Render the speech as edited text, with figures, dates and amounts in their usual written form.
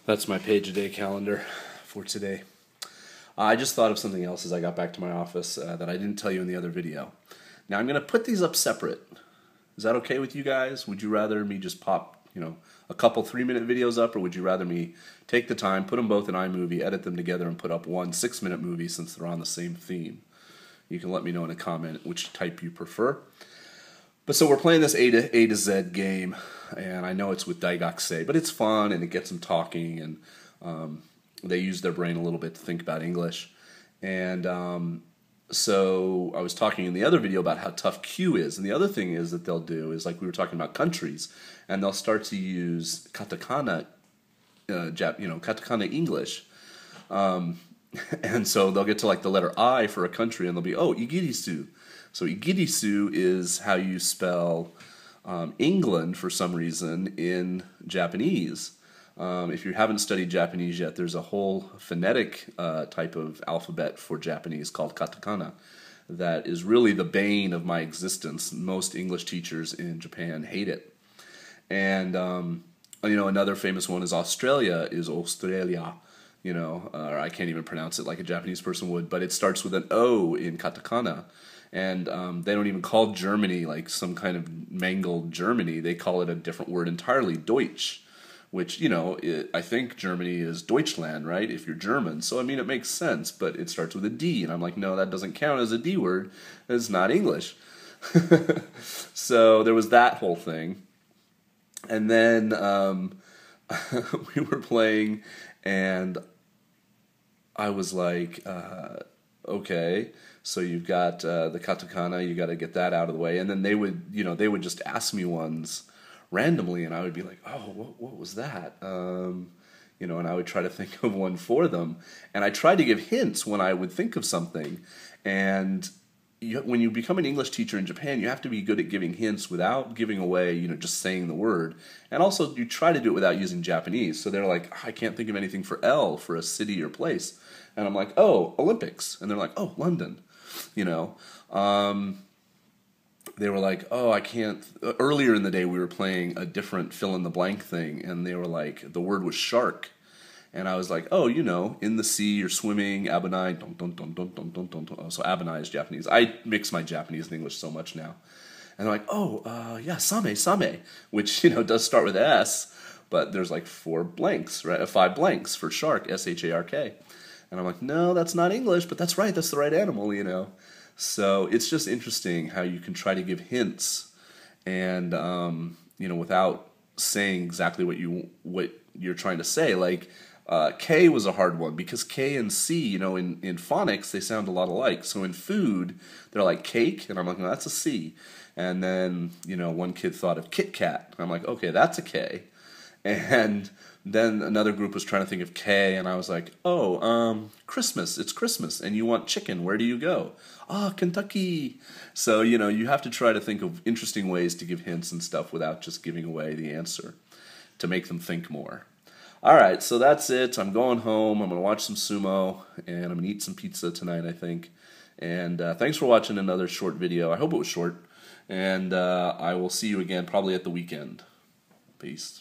That's my page a day calendar for today. I just thought of something else as I got back to my office that I didn't tell you in the other video. Now I'm going to put these up separate. Is that okay with you guys? Would you rather me just pop, a couple 3-minute videos up, or would you rather me take the time, put them both in iMovie, edit them together, and put up one 6-minute movie since they're on the same theme? You can let me know in a comment which type you prefer. But so we're playing this A to Z game, and I know it's with Daigakse, but it's fun and it gets them talking, and they use their brain a little bit to think about English. And so I was talking in the other video about how tough Q is, and the other thing is that they'll do is, like we were talking about countries, and they'll start to use katakana, Katakana English. And so they'll get to like the letter I for a country, and they'll be, oh, Igirisu. So Igirisu is how you spell England for some reason in Japanese. If you haven't studied Japanese yet, there's a whole phonetic type of alphabet for Japanese called katakana that is really the bane of my existence. Most English teachers in Japan hate it. And, another famous one is Australia, or I can't even pronounce it like a Japanese person would, but it starts with an O in katakana. And they don't even call Germany like some kind of mangled Germany. They call it a different word entirely, Deutsch, which, I think Germany is Deutschland, right, if you're German. So, it makes sense, but it starts with a D. And I'm like, no, that doesn't count as a D word. It's not English. So there was that whole thing. And then we were playing, and I was like, okay, so you've got the katakana, you got to get that out of the way. And then they would just ask me ones randomly, and I would be like, oh, what was that? And I would try to think of one for them. And I tried to give hints when I would think of something. And when you become an English teacher in Japan, you have to be good at giving hints without giving away, just saying the word. And also, you try to do it without using Japanese. So they're like, I can't think of anything for L for a city or place. And I'm like, oh, Olympics. And they're like, oh, London. They were like, oh, I can't. Earlier in the day, we were playing a different fill-in-the-blank thing, and they were like, the word was shark. And I was like, oh, in the sea, you're swimming, abonai, oh, so abonai is Japanese. I mix my Japanese and English so much now. And they're like, oh, yeah, same, which, does start with S, but there's like 4 blanks, right? 5 blanks for shark, S-H-A-R-K. And I'm like, no, that's not English, but that's right, that's the right animal, So it's just interesting how you can try to give hints and, without saying exactly what you're trying to say. Like, K was a hard one because K and C, in phonics, they sound a lot alike. So in food, they're like cake, and I'm like, no, that's a C. And then, one kid thought of Kit Kat. I'm like, okay, that's a K. And then another group was trying to think of K, and I was like, oh, Christmas, it's Christmas, and you want chicken, where do you go? Kentucky. So, you have to try to think of interesting ways to give hints and stuff without just giving away the answer to make them think more. All right, so that's it. I'm going home. I'm going to watch some sumo, and I'm going to eat some pizza tonight, I think. And thanks for watching another short video. I hope it was short. And I will see you again probably at the weekend. Peace.